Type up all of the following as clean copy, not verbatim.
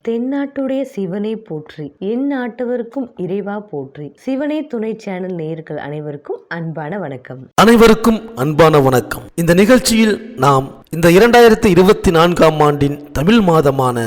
தென்னாட்டுடைய சிவனை போற்றி, என் நாட்டவருக்கும் இறைவா போற்றி. சிவனே துணை சேனல் நேயர்கள் அனைவருக்கும் அன்பான வணக்கம். அனைவருக்கும் அன்பான வணக்கம். இந்த நிகழ்ச்சியில் நாம் இந்த 2024ஆம் ஆண்டின் தமிழ் மாதமான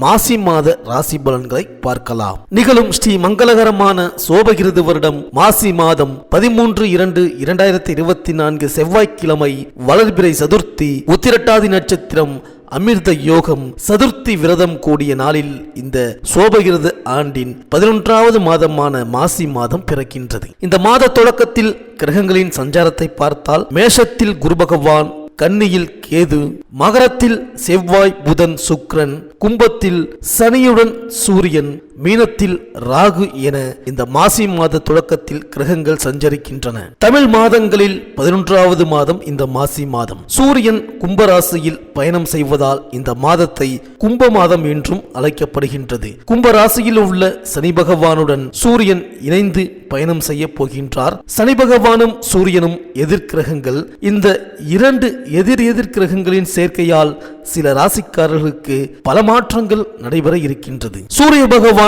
மாசி மாத ராசி பலன்களை பார்க்கலாம். நிகழும் ஸ்ரீ மங்களகரமான சோபகிருது வருடம் மாசி மாதம் 13/2/2024 செவ்வாய்க்கிழமை வளர்பிறை சதுர்த்தி, உத்திரட்டாதி நட்சத்திரம், அமிர்த யோகம், சதுர்த்தி விரதம் கூடிய நாளில் இந்த சோபகிருது ஆண்டின் 11வது மாதமான மாசி மாதம் பிறக்கின்றது. இந்த மாத தொடக்கத்தில் கிரகங்களின் சஞ்சாரத்தை பார்த்தால் மேஷத்தில் குரு பகவான், கன்னியில் கேது, மகரத்தில் செவ்வாய், புதன், சுக்கிரன், கும்பத்தில் சனியுடன் சூரியன், மீனத்தில் ராகு என இந்த மாசி மாத தொடக்கத்தில் கிரகங்கள் சஞ்சரிக்கின்றன. தமிழ் மாதங்களில் 11வது மாதம் இந்த மாசி மாதம். சூரியன் கும்பராசியில் பயணம் செய்வதால் இந்த மாதத்தை கும்ப மாதம் என்றும் அழைக்கப்படுகின்றது. கும்பராசியில் உள்ள சனி பகவானுடன் சூரியன் இணைந்து பயணம் செய்ய போகின்றார். சனி பகவானும் சூரியனும் எதிர்கிரகங்கள். இந்த இரண்டு எதிர் கிரகங்களின் சேர்க்கையால் சில ராசிக்காரர்களுக்கு பல மாற்றங்கள் நடைபெற இருக்கின்றது. சூரிய பகவான்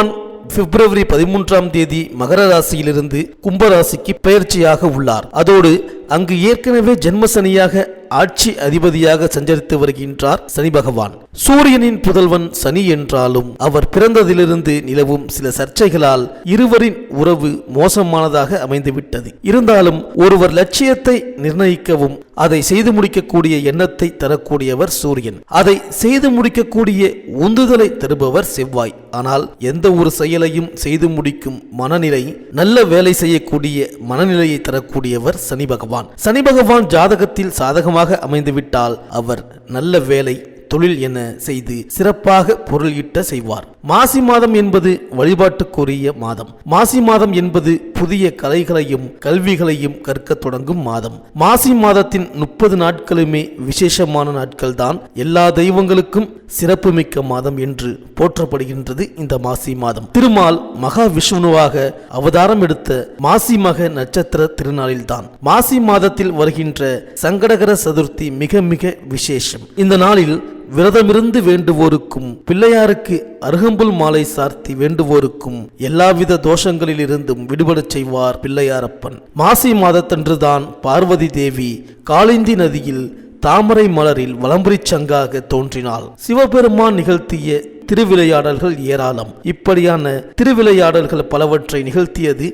பிப்ரவரி 13ஆம் தேதி மகர ராசியிலிருந்து கும்பராசிக்கு பெயர்ச்சியாக உள்ளார். அதோடு அங்கு ஏற்கனவே ஜென்மசனியாக ஆட்சி அதிபதியாக சஞ்சரித்து வருகின்றார் சனி பகவான். சூரியனின் புதல்வன் சனி என்றாலும் அவர் பிறந்ததிலிருந்து நிலவும் சில சர்ச்சைகளால் இருவரின் உறவு மோசமானதாக அமைந்துவிட்டது. இருந்தாலும் ஒருவர் லட்சியத்தை நிர்ணயிக்கவும் அதை செய்து முடிக்கக்கூடிய எண்ணத்தை தரக்கூடியவர் சூரியன். அதை செய்து முடிக்கக்கூடிய உந்துதலை தருபவர் செவ்வாய். ஆனால் எந்த ஒரு செயலையும் செய்து முடிக்கும் மனநிலை, நல்ல வேலை செய்யக்கூடிய மனநிலையை தரக்கூடியவர் சனி பகவான். சனி பகவான் ஜாதகத்தில் சாதகமாக அமைந்துவிட்டால் அவர் நல்ல வேலை, தொழில் என செய்து சிறப்பாக பொருள் ஈட்ட செய்வார். மாசி மாதம் என்பது வழிபாட்டுக்குரிய மாதம். மாசி மாதம் என்பது புதிய கலைகளையும் கல்விகளையும் கற்க தொடங்கும் மாதம். மாசி மாதத்தின் 30 நாட்களுமே விசேஷமான நாட்கள் தான். எல்லா தெய்வங்களுக்கும் சிறப்புமிக்க மாதம் என்று போற்றப்படுகின்றது இந்த மாசி மாதம். திருமால் மகா விஷ்ணுவாக அவதாரம் எடுத்த மாசி மக நட்சத்திர திருநாளில்தான் மாசி மாதத்தில் வருகின்ற சங்கடகர சதுர்த்தி மிக மிக விசேஷம். இந்த நாளில் விரதமிருந்து வேண்டுவோருக்கும், பிள்ளையாருக்கு அருகம்புல் மாலை சார்த்தி வேண்டுவோருக்கும் எல்லாவித தோஷங்களில் இருந்தும் விடுபடச் செய்வார் பிள்ளையாரப்பன். மாசி மாதத்தன்றுதான் பார்வதி தேவி காளிந்தி நதியில் தாமரை மலரில் வலம்புரி சங்காக தோன்றினாள். சிவபெருமான் நிகழ்த்திய திருவிளையாடல்கள் ஏராளம். இப்படியான திருவிளையாடல்கள் பலவற்றை நிகழ்த்தியது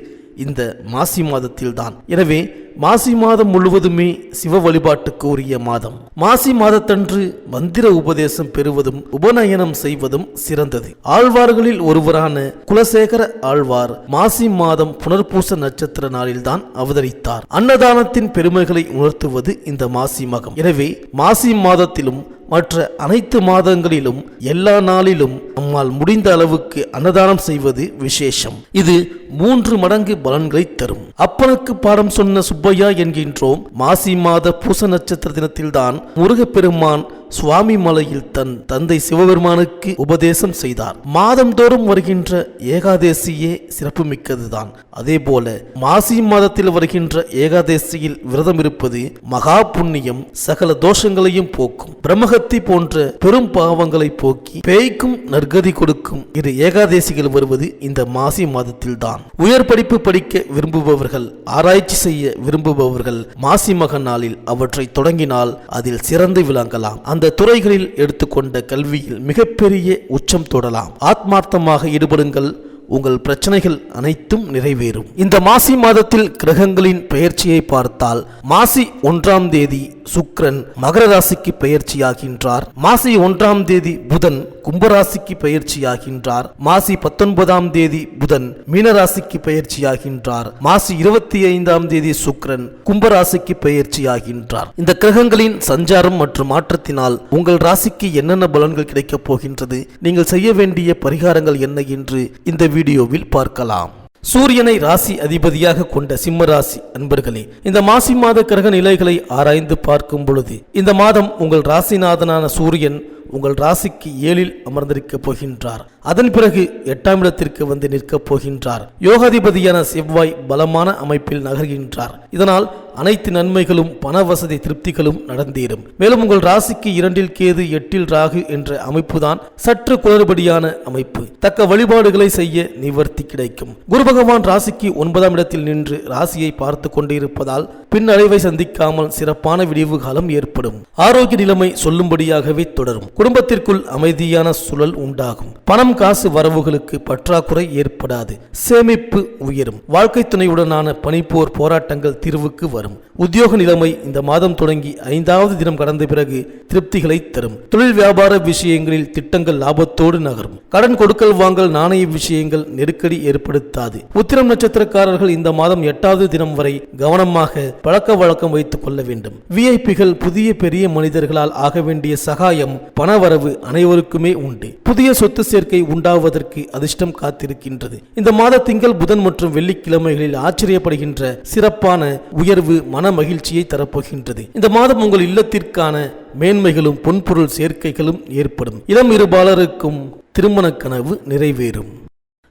இந்த மாசி மாதத்தில் தான். எனவே மாசி மாதம் முழுவதுமே சிவ வழிபாட்டுக்கு உரிய மாதம். மாசி மாதத்தன்று மந்திர உபதேசம் பெறுவதும் உபநயனம் செய்வதும் சிறந்தது. ஆழ்வார்களில் ஒருவரான குலசேகர ஆழ்வார் மாசி மாதம் புனர்பூச நட்சத்திர நாளில்தான் அவதரித்தார். அன்னதானத்தின் பெருமைகளை உணர்த்துவது இந்த மாசி மகம். எனவே மாசி மாதத்திலும் மற்ற அனைத்து மாதங்களிலும் எல்லா நாளிலும் நம்மால் முடிந்த அளவுக்கு அன்னதானம் செய்வது விசேஷம். இது 3 மடங்கு பலன்களை தரும். அப்பனுக்கு பாடம் சொன்ன சுப்பையா என்கின்றோம். மாசி மாத பூச நட்சத்திர தினத்தில்தான் முருகப்பெருமான் சுவாமி மலையில் தன் தந்தை சிவபெருமானுக்கு உபதேசம் செய்தார். மாதந்தோறும் வருகின்ற ஏகாதேசியே சிறப்பு மிக்கதுதான். அதே போல மாசி மாதத்தில் வருகின்ற ஏகாதேசியில் விரதம் இருப்பது மகா புண்ணியம், சகல தோஷங்களையும் போக்கும். பிரம்மஹத்தி போன்ற பெரும் பாவங்களை போக்கி பேய்க்கும் நற்கதி கொடுக்கும் இரு ஏகாதேசிகள் வருவது இந்த மாசி மாதத்தில் தான். உயர் படிப்பு படிக்க விரும்புபவர்கள், ஆராய்ச்சி செய்ய விரும்புபவர்கள் மாசி மக நாளில் அவற்றை தொடங்கினால் அதில் சிறந்து விளங்கலாம். அந்த துறைகளில் எடுத்துக்கொண்ட கல்வியில் மிகப்பெரிய உச்சம் தொடலாம். ஆத்மார்த்தமாக ஈடுபடுங்கள், உங்கள் பிரச்சனைகள் அனைத்தும் நிறைவேறும். இந்த மாசி மாதத்தில் கிரகங்களின் பெயர்ச்சியை பார்த்தால் மாசி 1ஆம் தேதி சுக்கிரன் மகர ராசிக்கு பெயர்ச்சியாகின்றார். மாசி 1ஆம் தேதி புதன் கும்பராசிக்கு பெயர்ச்சியாகின்றார். மாசி 19ஆம் தேதி புதன் மீனராசிக்கு பெயர்ச்சியாகின்றார். மாசி 25ஆம் தேதி சுக்கிரன் கும்பராசிக்கு பெயர்ச்சியாகின்றார். இந்த கிரகங்களின் சஞ்சாரம் மற்றும் மாற்றத்தினால் உங்கள் ராசிக்கு என்னென்ன பலன்கள் கிடைக்கப் போகின்றது, நீங்கள் செய்ய வேண்டிய பரிகாரங்கள் என்ன என்று இந்த வீடியோவில் பார்க்கலாம். சூரியனை ராசி அதிபதியாக கொண்ட சிம்ம ராசி அன்பர்களே, இந்த மாசி மாத கிரக நிலைகளை ஆராய்ந்து பார்க்கும் பொழுது இந்த மாதம் உங்கள் ராசிநாதனான சூரியன் உங்கள் ராசிக்கு 7இல் அமர்ந்திருக்கப் போகின்றார். அதன் பிறகு 8ஆம் இடத்திற்கு வந்து நிற்கப் போகின்றார். யோகாதிபதியான செவ்வாய் பலமான அமைப்பில் நகர்கின்றார். இதனால் அனைத்து நன்மைகளும் பண வசதி திருப்திகளும் நடந்தேறும். மேலும் உங்கள் ராசிக்கு 2இல் கேது 8இல் ராகு என்ற அமைப்புதான் சற்று குளறுபடியான அமைப்பு. தக்க வழிபாடுகளை செய்ய நிவர்த்தி கிடைக்கும். குரு பகவான் ராசிக்கு 9ஆம் இடத்தில் நின்று ராசியை பார்த்து கொண்டிருப்பதால் பின்னடைவை சந்திக்காமல் சிறப்பான விடிவு காலம் ஏற்படும். ஆரோக்கிய நிலைமை சொல்லும்படியாகவே தொடரும். குடும்பத்திற்குள் அமைதியான சூழல் உண்டாகும். பணம் காசு வரவுகளுக்கு பற்றாக்குறை ஏற்படாது. சேமிப்பு உயரும். வாழ்க்கை துணையுடனான பனிப்போர் போராட்டங்கள் தீர்வுக்கு வரும். உத்தியோக நிலைமை இந்த மாதம் தொடங்கி 5வது தினம் கடந்த பிறகு திருப்திகளை தரும். தொழில் வியாபார விஷயங்களில் திட்டங்கள் லாபத்தோடு நகரும். கடன் கொடுக்கல் வாங்கல் நாணய விஷயங்கள் நெருக்கடி ஏற்படுத்தாது. உத்திரம் நட்சத்திரக்காரர்கள் இந்த மாதம் 8வது தினம் வரை கவனமாக பழக்க வழக்கம் வைத்துக் கொள்ள வேண்டும். விஐபிகள் புதிய பெரிய மனிதர்களால் ஆக வேண்டிய சகாயம் பணவரவு அனைவருக்குமே உண்டு. புதிய சொத்து சேர்க்கை உண்டாவதற்கு அதிர்ஷ்டம் காத்திருக்கின்றது. இந்த மாத திங்கள் புதன் மற்றும் வெள்ளிக்கிழமைகளில் ஆச்சரியப்படுகின்ற சிறப்பான உயர்வு மன மகிழ்ச்சியை தரப்போகின்றது. இந்த மாதம் உங்கள் இல்லத்திற்கான மேன்மைகளும் பொன்பொருள் சேர்க்கைகளும் ஏற்படும். இளம் இருபாலருக்கும் திருமண கனவு நிறைவேறும்.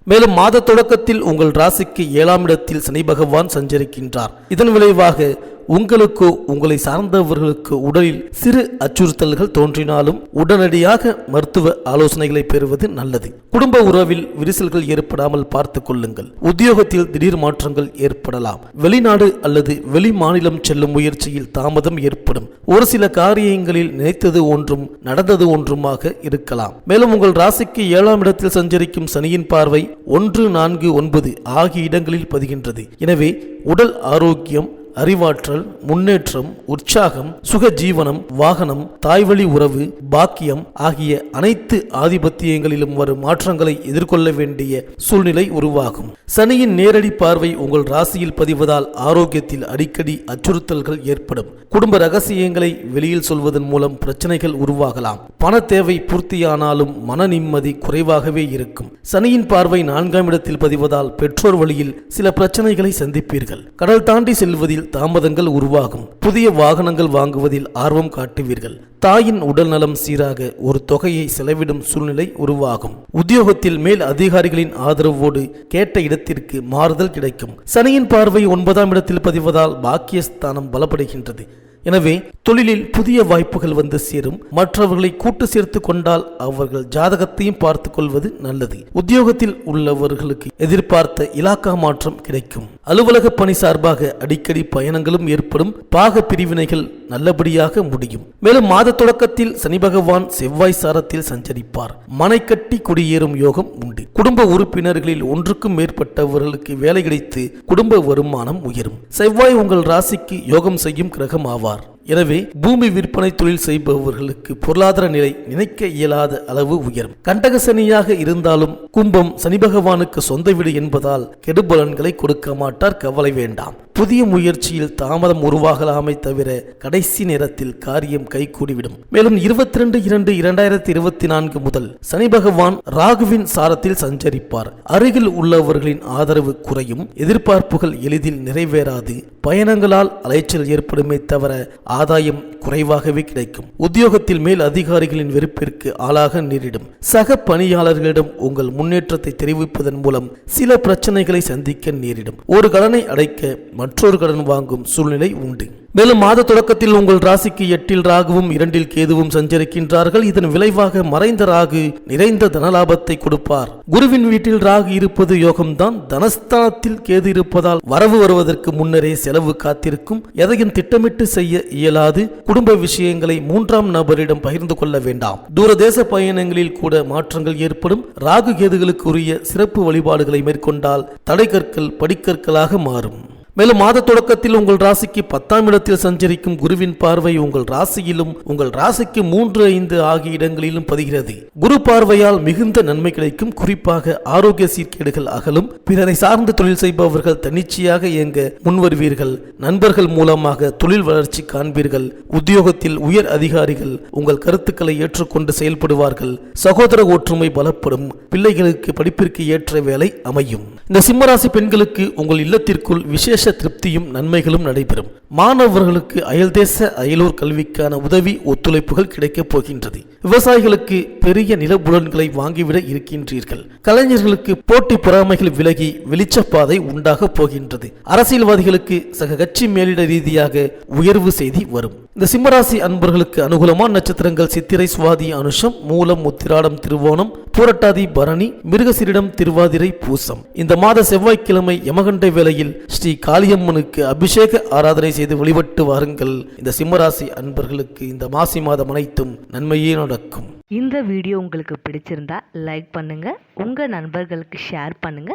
மேலும் மாத தொடக்கத்தில் உங்கள் ராசிக்கு 7ஆம் இடத்தில் சனி பகவான் சஞ்சரிக்கின்றார். இதன் விளைவாக உங்களுக்கோ உங்களை சார்ந்தவர்களுக்கு உடலில் சிறு அச்சுறுத்தல்கள் தோன்றினாலும் உடனடியாக மருத்துவ ஆலோசனைகளை பெறுவது நல்லது. குடும்ப உறவில் விரிசல்கள் ஏற்படாமல் பார்த்துக் கொள்ளுங்கள். உத்தியோகத்தில் திடீர் மாற்றங்கள் ஏற்படலாம். வெளிநாடு அல்லது வெளி மாநிலம் செல்லும் முயற்சியில் தாமதம் ஏற்படும். ஒரு சில காரியங்களில் நினைத்தது ஒன்றும் நடந்தது ஒன்றுமாக இருக்கலாம். மேலும் உங்கள் ராசிக்கு 7ஆம் இடத்தில் சஞ்சரிக்கும் சனியின் பார்வை 1, 4, 9 ஆகிய இடங்களில் பதிகின்றது. எனவே உடல் ஆரோக்கியம், அறிவாற்றல், முன்னேற்றம், உற்சாகம், சுக ஜீவனம், வாகனம், தாய்வழி உறவு, பாக்கியம் ஆகிய அனைத்து ஆதிபத்தியங்களிலும் வரும் மாற்றங்களை எதிர்கொள்ள வேண்டிய சூழ்நிலை உருவாகும். சனியின் நேரடி பார்வை உங்கள் ராசியில் பதிவதால் ஆரோக்கியத்தில் அடிக்கடி அச்சுறுத்தல்கள் ஏற்படும். குடும்ப ரகசியங்களை வெளியில் சொல்வதன் மூலம் பிரச்சனைகள் உருவாகலாம். பண தேவை பூர்த்தியானாலும் மன நிம்மதி குறைவாகவே இருக்கும். சனியின் பார்வை 4ஆம் இடத்தில் பதிவதால் பெற்றோர் வழியில் சில பிரச்சனைகளை சந்திப்பீர்கள். கடல் தாண்டி செல்வதில் தாமதங்கள் உருவாகும். புதிய வாகனங்கள் வாங்குவதில் ஆர்வம் காட்டுவீர்கள். தாயின் உடல் நலம் சீராக ஒரு தொகையை செலவிடும் சூழ்நிலை உருவாகும். உத்தியோகத்தில் மேல் அதிகாரிகளின் ஆதரவோடு கேட்ட இடத்திற்கு மாறுதல் கிடைக்கும். சனியின் பார்வை 9ஆம் இடத்தில் பதிவதால் பாக்கியஸ்தானம் பலப்படுகின்றது. எனவே தொழிலில் புதிய வாய்ப்புகள் வந்து சேரும். மற்றவர்களை கூட்டு சேர்த்து கொண்டால் அவர்கள் ஜாதகத்தையும் பார்த்து கொள்வது நல்லது. உத்தியோகத்தில் உள்ளவர்களுக்கு எதிர்பார்த்த இலாக்கா மாற்றம் கிடைக்கும். அலுவலக பணி சார்பாக அடிக்கடி பயணங்களும் ஏற்படும். பாக பிரிவினைகள் நல்லபடியாக முடியும். மேலும் மாத தொடக்கத்தில் சனி பகவான் செவ்வாய் சாரத்தில் சஞ்சரிப்பார். மனை கட்டி குடியேறும் யோகம் உண்டு. குடும்ப உறுப்பினர்களில் ஒன்றுக்கும் மேற்பட்டவர்களுக்கு வேலை கிடைத்து குடும்ப வருமானம் உயரும். செவ்வாய் உங்கள் ராசிக்கு யோகம் செய்யும் கிரகம் ஆவார். எனவே பூமி விற்பனை தொழில் செய்பவர்களுக்கு பொருளாதார நிலை நினைக்க இயலாத அளவு உயரும். கண்டக சனியாக இருந்தாலும் கும்பம் சனி பகவானுக்கு சொந்த வீடு என்பதால் கெடுபலன்களை கொடுக்க மாட்டார். கவலை வேண்டாம். புதிய முயற்சியில் தாமதம் உருவாகலாமே தவிர கடைசி நேரத்தில் காரியம் கைகூடிவிடும். மேலும் 22/2/2024 முதல் சனி பகவான் ராகுவின் சாரத்தில் சஞ்சரிப்பார். அருகில் உள்ளவர்களின் ஆதரவு குறையும். எதிர்பார்ப்புகள் எளிதில் நிறைவேறாது. பயணங்களால் அலைச்சல் ஏற்படுமே தவிர ஆதாயம் குறைவாகவே கிடைக்கும். உத்தியோகத்தில் மேல் அதிகாரிகளின் வெறுப்பிற்கு ஆளாக நேரிடும். சக பணியாளர்களிடம் உங்கள் முன்னேற்றத்தை தெரிவிப்பதன் மூலம் சில பிரச்சனைகளை சந்திக்க நேரிடும். ஒரு கடனை அடைக்க மற்றொரு கடன் வாங்கும் சூழ்நிலை உண்டு. மேலும் மாத தொடக்கத்தில் உங்கள் ராசிக்கு 8இல் ராகுவும் 2இல் கேதுவும் சஞ்சரிக்கின்றார்கள். இதன் விளைவாக மறைந்த ராகு நிறைந்த தனலாபத்தை கொடுப்பார். குருவின் வீட்டில் ராகு இருப்பது யோகம்தான். தனஸ்தானத்தில் கேது இருப்பதால் வரவு வருவதற்கு முன்னரே செலவு காத்திருக்கும். எதையும் திட்டமிட்டு செய்ய இயலாது. குடும்ப விஷயங்களை 3ஆம் நபரிடம் பகிர்ந்து கொள்ள வேண்டாம். தூரதேச பயணங்களில் கூட மாற்றங்கள் ஏற்படும். ராகு கேதுகளுக்கு உரிய சிறப்பு வழிபாடுகளை மேற்கொண்டால் தடைக்கற்கள் படிக்கற்களாக மாறும். மேலும் மாத தொடக்கத்தில் உங்கள் ராசிக்கு 10ஆம் இடத்தில் சஞ்சரிக்கும் குருவின் பார்வை உங்கள் ராசியிலும் உங்கள் ராசிக்கு 3, 5 ஆகிய இடங்களிலும் பதிகிறது. குரு பார்வையால் மிகுந்த நன்மை கிடைக்கும். குறிப்பாக ஆரோக்கிய சீர்கேடுகள் அகலும். பிறரை சார்ந்து தொழில் செய்பவர்கள் தன்னிச்சையாக இயங்க முன்வருவீர்கள். நண்பர்கள் மூலமாக தொழில் வளர்ச்சி காண்பீர்கள். உத்தியோகத்தில் உயர் அதிகாரிகள் உங்கள் கருத்துக்களை ஏற்றுக்கொண்டு செயல்படுவார்கள். சகோதர ஒற்றுமை பலப்படும். பிள்ளைகளுக்கு படிப்பிற்கு ஏற்ற வேலை அமையும். இந்த சிம்மராசி பெண்களுக்கு உங்கள் இல்லத்திற்குள் விசேஷ விசேஷ திருப்தியும் நன்மைகளும் நடைபெறும். மாணவர்களுக்கு அயல்தேச அயலூர் கல்விக்கான உதவி ஒத்துழைப்புகள் கிடைக்கப் போகின்றது. விவசாயிகளுக்கு பெரிய நிலப்புலன்களை வாங்கிவிட இருக்கின்றீர்கள். கலைஞர்களுக்கு போட்டி பொறாமைகள் விலகி வெளிச்சப்பாதை உண்டாக போகின்றது. அரசியல்வாதிகளுக்கு சக கட்சி மேலிட ரீதியாக உயர்வு செய்தி வரும். இந்த சிம்மராசி அன்பர்களுக்கு அனுகூலமான நட்சத்திரங்கள் சித்திரை, சுவாதி, அனுஷம், மூலம், உத்திராடம், திருவோணம், பூரட்டாதி, பரணி, மிருகசீரிடம், திருவாதிரை, பூசம். இந்த மாத செவ்வாய்க்கிழமை யமகண்ட வேளையில் ஸ்ரீ காளியம்மனுக்கு அபிஷேக ஆராதனை செய்து வழிபட்டு வாருங்கள். இந்த சிம்மராசி அன்பர்களுக்கு இந்த மாசி மாதம் அனைத்தும் நன்மையே நடக்கும். இந்த வீடியோ உங்களுக்கு பிடிச்சிருந்தா லைக் பண்ணுங்க, உங்க நண்பர்களுக்கு ஷேர் பண்ணுங்க,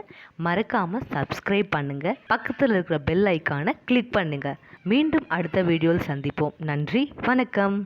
மறக்காம சப்ஸ்கிரைப் பண்ணுங்க, பக்கத்தில் இருக்கிற பெல் ஐக்கானை கிளிக் பண்ணுங்க. மீண்டும் அடுத்த வீடியோவில் சந்திப்போம். நன்றி, வணக்கம்.